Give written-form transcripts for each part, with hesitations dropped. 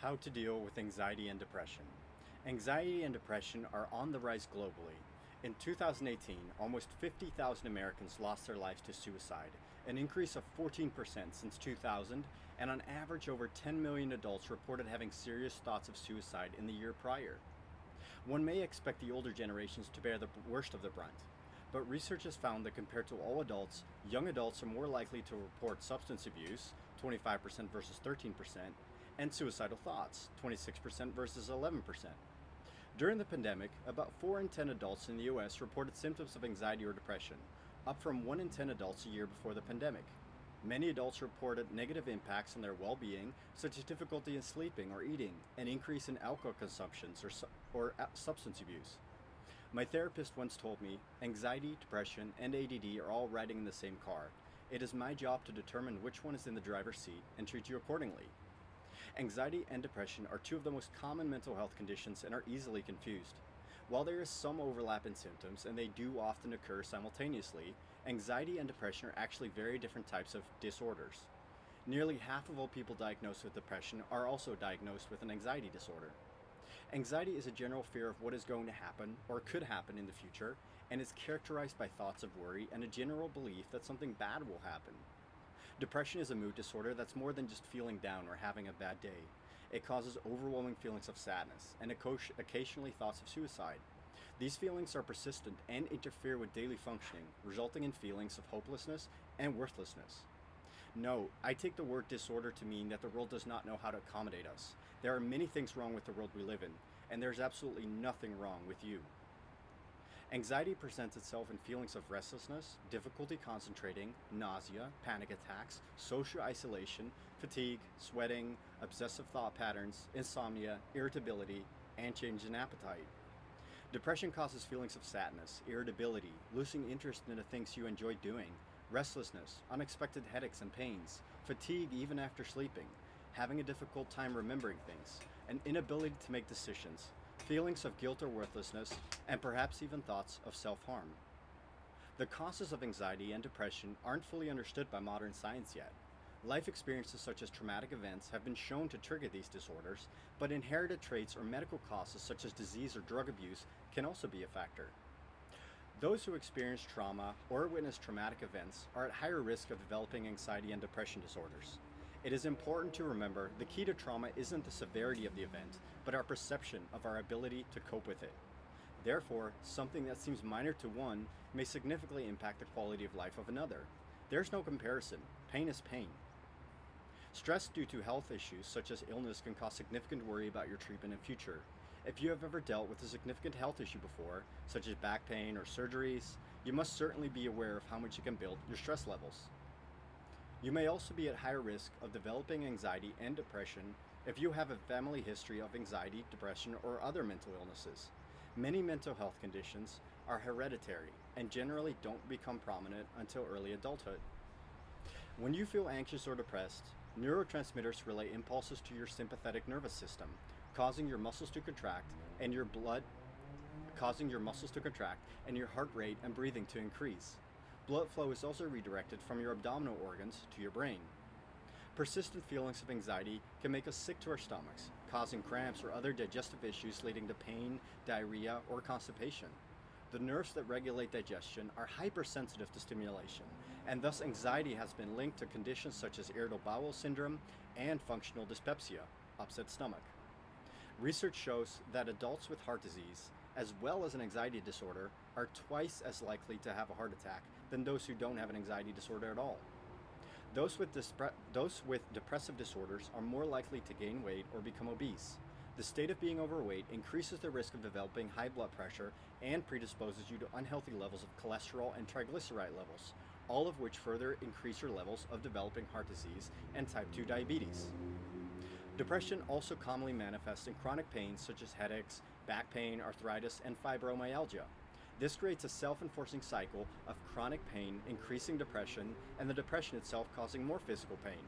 How to deal with anxiety and depression. Anxiety and depression are on the rise globally. In 2018, almost 50,000 Americans lost their lives to suicide, an increase of 14% since 2000, and on average, over 10 million adults reported having serious thoughts of suicide in the year prior. One may expect the older generations to bear the worst of the brunt, but research has found that compared to all adults, young adults are more likely to report substance abuse, 25% versus 13%, and suicidal thoughts, 26% versus 11%. During the pandemic, about 4 in 10 adults in the US reported symptoms of anxiety or depression, up from 1 in 10 adults a year before the pandemic. Many adults reported negative impacts on their well-being, such as difficulty in sleeping or eating, an increase in alcohol consumption or substance abuse. My therapist once told me, anxiety, depression, and ADD are all riding in the same car. It is my job to determine which one is in the driver's seat and treat you accordingly. Anxiety and depression are two of the most common mental health conditions and are easily confused. While there is some overlap in symptoms, and they do often occur simultaneously, anxiety and depression are actually very different types of disorders. Nearly half of all people diagnosed with depression are also diagnosed with an anxiety disorder. Anxiety is a general fear of what is going to happen or could happen in the future, and is characterized by thoughts of worry and a general belief that something bad will happen. Depression is a mood disorder that's more than just feeling down or having a bad day. It causes overwhelming feelings of sadness and occasionally thoughts of suicide. These feelings are persistent and interfere with daily functioning, resulting in feelings of hopelessness and worthlessness. No, I take the word disorder to mean that the world does not know how to accommodate us. There are many things wrong with the world we live in, and there's absolutely nothing wrong with you. Anxiety presents itself in feelings of restlessness, difficulty concentrating, nausea, panic attacks, social isolation, fatigue, sweating, obsessive thought patterns, insomnia, irritability, and change in appetite. Depression causes feelings of sadness, irritability, losing interest in the things you enjoy doing, restlessness, unexpected headaches and pains, fatigue even after sleeping, having a difficult time remembering things, an inability to make decisions, feelings of guilt or worthlessness, and perhaps even thoughts of self-harm. The causes of anxiety and depression aren't fully understood by modern science yet. Life experiences such as traumatic events have been shown to trigger these disorders, but inherited traits or medical causes such as disease or drug abuse can also be a factor. Those who experience trauma or witness traumatic events are at higher risk of developing anxiety and depression disorders. It is important to remember the key to trauma isn't the severity of the event, but our perception of our ability to cope with it. Therefore, something that seems minor to one may significantly impact the quality of life of another. There's no comparison. Pain is pain. Stress due to health issues such as illness can cause significant worry about your treatment and future. If you have ever dealt with a significant health issue before, such as back pain or surgeries, you must certainly be aware of how much it can build your stress levels. You may also be at higher risk of developing anxiety and depression if you have a family history of anxiety, depression, or other mental illnesses. Many mental health conditions are hereditary and generally don't become prominent until early adulthood. When you feel anxious or depressed, neurotransmitters relay impulses to your sympathetic nervous system, causing your muscles to contract and your heart rate and breathing to increase. Blood flow is also redirected from your abdominal organs to your brain. Persistent feelings of anxiety can make us sick to our stomachs, causing cramps or other digestive issues leading to pain, diarrhea, or constipation. The nerves that regulate digestion are hypersensitive to stimulation, and thus anxiety has been linked to conditions such as irritable bowel syndrome and functional dyspepsia, upset stomach. Research shows that adults with heart disease, as well as an anxiety disorder, are twice as likely to have a heart attack than those who don't have an anxiety disorder at all. Those with depressive disorders are more likely to gain weight or become obese. The state of being overweight increases the risk of developing high blood pressure and predisposes you to unhealthy levels of cholesterol and triglyceride levels, all of which further increase your levels of developing heart disease and type 2 diabetes. Depression also commonly manifests in chronic pains such as headaches, back pain, arthritis, and fibromyalgia. This creates a self-enforcing cycle of chronic pain, increasing depression, and the depression itself causing more physical pain.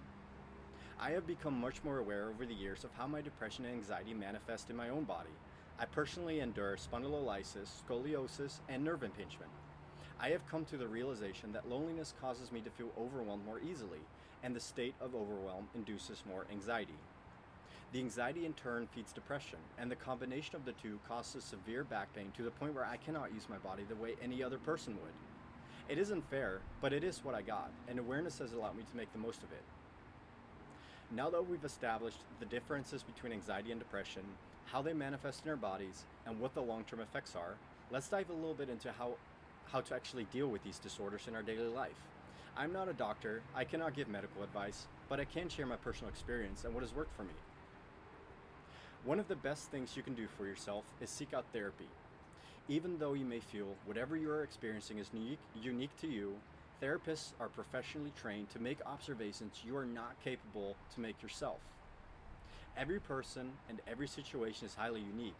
I have become much more aware over the years of how my depression and anxiety manifest in my own body. I personally endure spondylolysis, scoliosis, and nerve impingement. I have come to the realization that loneliness causes me to feel overwhelmed more easily, and the state of overwhelm induces more anxiety. The anxiety in turn feeds depression, and the combination of the two causes severe back pain to the point where I cannot use my body the way any other person would. It isn't fair, but it is what I got, and awareness has allowed me to make the most of it. Now that we've established the differences between anxiety and depression, how they manifest in our bodies, and what the long-term effects are, let's dive a little bit into how to actually deal with these disorders in our daily life. I'm not a doctor, I cannot give medical advice, but I can share my personal experience and what has worked for me. One of the best things you can do for yourself is seek out therapy. Even though you may feel whatever you are experiencing is unique to you, therapists are professionally trained to make observations you are not capable to make yourself. Every person and every situation is highly unique,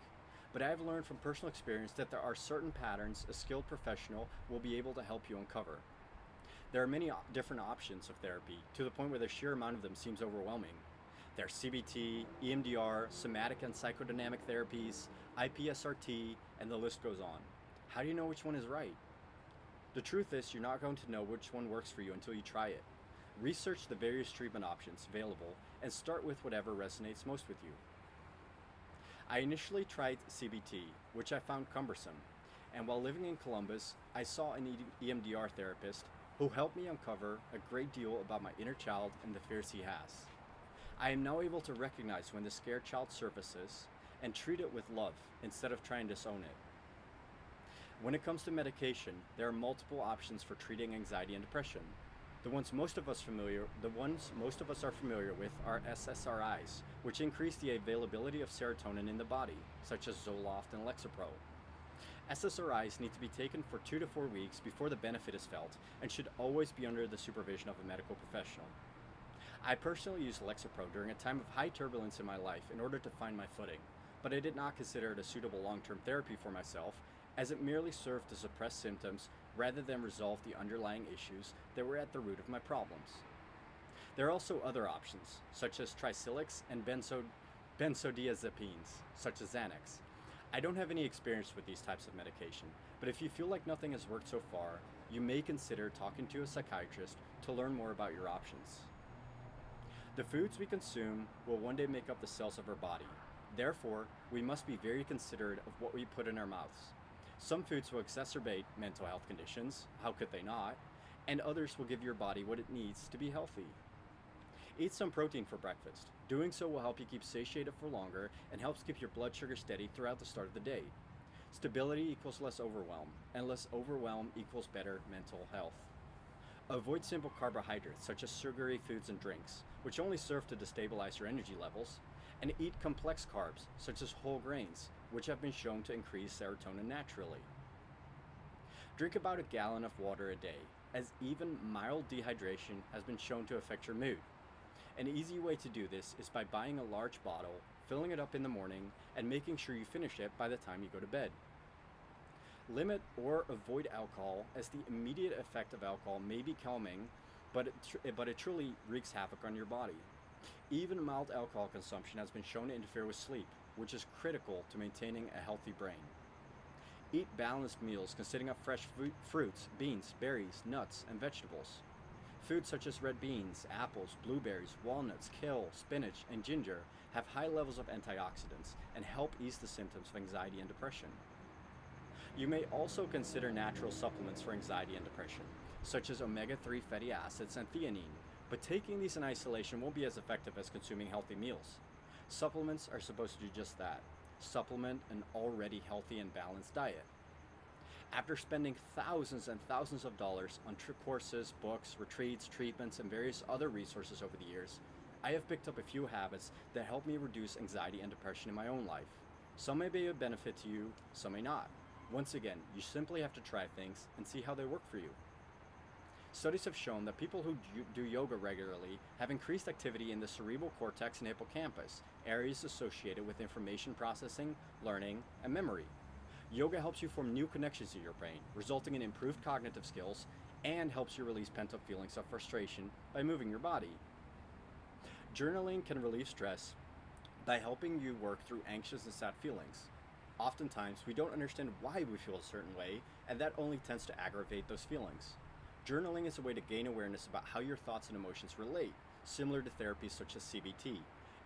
but I have learned from personal experience that there are certain patterns a skilled professional will be able to help you uncover. There are many different options of therapy, to the point where the sheer amount of them seems overwhelming. There's CBT, EMDR, somatic and psychodynamic therapies, IPSRT, and the list goes on. How do you know which one is right? The truth is, you're not going to know which one works for you until you try it. Research the various treatment options available and start with whatever resonates most with you. I initially tried CBT, which I found cumbersome, and while living in Columbus, I saw an EMDR therapist who helped me uncover a great deal about my inner child and the fears he has. I am now able to recognize when the scared child surfaces and treat it with love instead of trying to disown it. When it comes to medication, there are multiple options for treating anxiety and depression. The ones most of us are familiar with are SSRIs, which increase the availability of serotonin in the body, such as Zoloft and Lexapro. SSRIs need to be taken for 2 to 4 weeks before the benefit is felt and should always be under the supervision of a medical professional. I personally used Lexapro during a time of high turbulence in my life in order to find my footing, but I did not consider it a suitable long-term therapy for myself, as it merely served to suppress symptoms rather than resolve the underlying issues that were at the root of my problems. There are also other options, such as tricyclics and benzodiazepines, such as Xanax. I don't have any experience with these types of medication, but if you feel like nothing has worked so far, you may consider talking to a psychiatrist to learn more about your options. The foods we consume will one day make up the cells of our body. Therefore, we must be very considerate of what we put in our mouths. Some foods will exacerbate mental health conditions, how could they not? And others will give your body what it needs to be healthy. Eat some protein for breakfast. Doing so will help you keep satiated for longer and helps keep your blood sugar steady throughout the start of the day. Stability equals less overwhelm, and less overwhelm equals better mental health. Avoid simple carbohydrates such as sugary foods and drinks, which only serve to destabilize your energy levels, and eat complex carbs such as whole grains, which have been shown to increase serotonin naturally. Drink about 1 gallon of water a day, as even mild dehydration has been shown to affect your mood. An easy way to do this is by buying a large bottle, filling it up in the morning, and making sure you finish it by the time you go to bed. Limit or avoid alcohol, as the immediate effect of alcohol may be calming, but it truly wreaks havoc on your body. Even mild alcohol consumption has been shown to interfere with sleep, which is critical to maintaining a healthy brain. Eat balanced meals consisting of fresh fruits, beans, berries, nuts, and vegetables. Foods such as red beans, apples, blueberries, walnuts, kale, spinach, and ginger have high levels of antioxidants and help ease the symptoms of anxiety and depression. You may also consider natural supplements for anxiety and depression, such as omega-3 fatty acids and theanine, but taking these in isolation won't be as effective as consuming healthy meals. Supplements are supposed to do just that, supplement an already healthy and balanced diet. After spending thousands and thousands of dollars on courses, books, retreats, treatments, and various other resources over the years, I have picked up a few habits that help me reduce anxiety and depression in my own life. Some may be a benefit to you, some may not. Once again, you simply have to try things and see how they work for you. Studies have shown that people who do yoga regularly have increased activity in the cerebral cortex and hippocampus, areas associated with information processing, learning, and memory. Yoga helps you form new connections in your brain, resulting in improved cognitive skills, and helps you release pent-up feelings of frustration by moving your body. Journaling can relieve stress by helping you work through anxious and sad feelings. Oftentimes, we don't understand why we feel a certain way, and that only tends to aggravate those feelings. Journaling is a way to gain awareness about how your thoughts and emotions relate, similar to therapies such as CBT.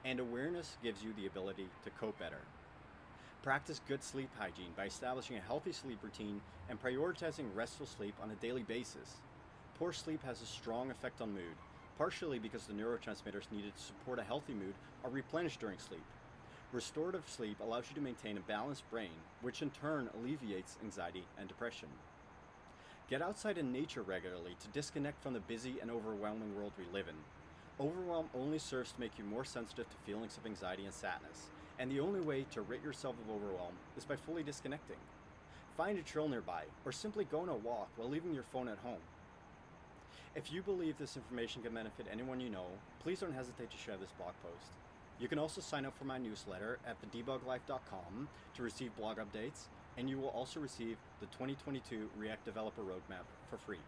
And awareness gives you the ability to cope better. Practice good sleep hygiene by establishing a healthy sleep routine and prioritizing restful sleep on a daily basis. Poor sleep has a strong effect on mood, partially because the neurotransmitters needed to support a healthy mood are replenished during sleep. Restorative sleep allows you to maintain a balanced brain, which in turn alleviates anxiety and depression. Get outside in nature regularly to disconnect from the busy and overwhelming world we live in. Overwhelm only serves to make you more sensitive to feelings of anxiety and sadness, and the only way to rid yourself of overwhelm is by fully disconnecting. Find a trail nearby, or simply go on a walk while leaving your phone at home. If you believe this information can benefit anyone you know, please don't hesitate to share this blog post. You can also sign up for my newsletter at thedebuglife.com to receive blog updates, and you will also receive the 2022 React Developer Roadmap for free.